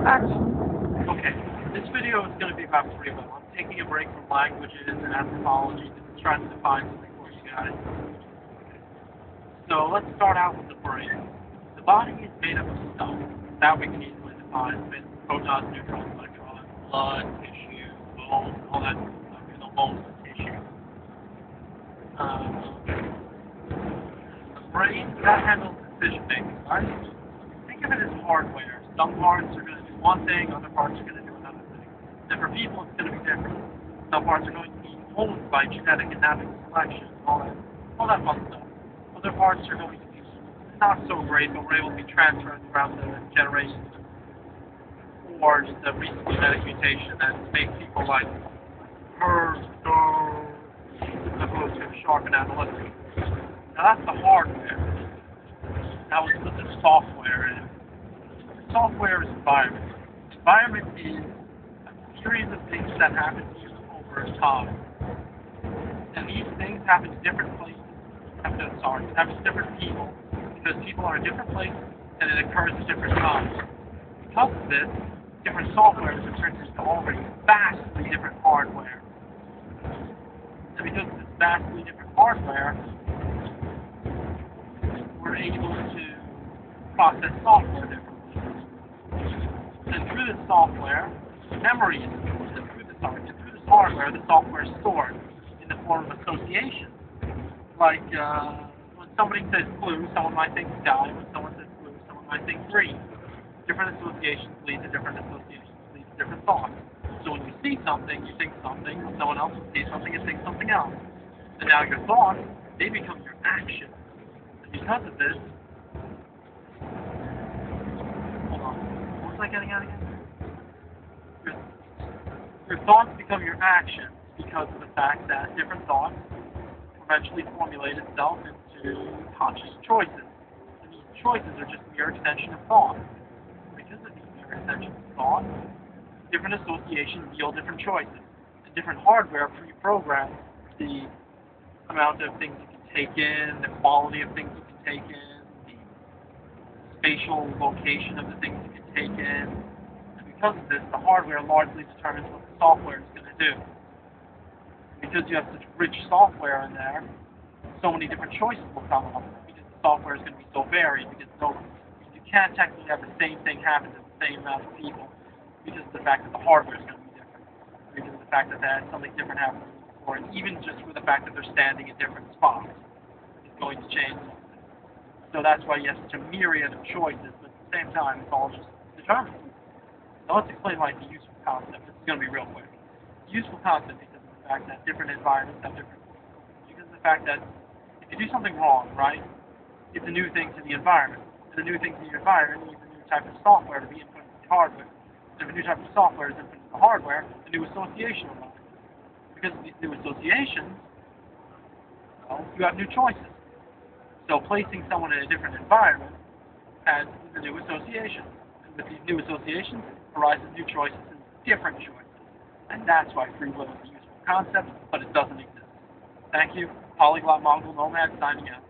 Action. Okay, this video is going to be about free will. I'm taking a break from languages and anthropology to try to define something for you guys. So let's start out with the brain. The body is made up of stuff that we can easily define with protons, neutrons, electrons, blood, tissue, bone, all that stuff. Bones and tissue. The brain, that handles decision making, right? Think of it as hardware. Some parts are going to do one thing, other parts are going to do another thing. And for people, it's going to be different. Some parts are going to be owned by genetic and navigate selection, all that fun stuff. Other parts are going to be not so great, but we're able to be transferred throughout the generations or just a recent genetic mutation that makes people like her, as opposed to sharp and analytic. Now that's the hardware. That was what the software is. Software is environment. Environment is a series of things that happen to you over time. And these things happen to different places. Happen to different people. Because people are in different places and it occurs at different times. Because of this, different software is turned into already vastly different hardware. And because of this vastly different hardware, we're able to process software differently. And through this software, memory is stored. And through this hardware, the software is stored in the form of association. Like when somebody says blue, someone might think sky. When someone says blue, someone might think green. Different associations lead to different associations, lead to different thoughts. So when you see something, you think something. When someone else sees something, and thinks something else. And now your thoughts, they become your action. And because of this, what was I getting at again? Your thoughts become your actions because of the fact that different thoughts eventually formulate itself into conscious choices. And these choices are just mere extension of thought. Because of these mere extensions of thought, different associations yield different choices. And different hardware pre-programs the amount of things you can take in, the quality of things you can take in, the spatial location of the things you can take in. And because of this, the hardware largely determines what the software is going to do. Because you have such rich software in there, so many different choices will come up. Because the software is going to be so varied. Because you can't technically have the same thing happen to the same amount of people. Because of the fact that the hardware is going to be different. Because of the fact that something different happens before. And even just for the fact that they're standing in different spots, it's going to change something. So that's why you have such a myriad of choices, but at the same time, it's all just determined. Now let's explain like the useful concept. This is going to be real quick. The useful concept because of the fact that different environments have different. Because of the fact that if you do something wrong, right, it's a new thing to the environment. And a new thing to the environment needs a new type of software to be input into the hardware. And if a new type of software is input into the hardware, a new association will arise. Because of these new associations, well, you have new choices. So placing someone in a different environment adds a new association. And with these new associations arises new choices and different choices. And that's why free will is a useful concept, but it doesn't exist. Thank you. Polyglot Mongol Nomad signing out.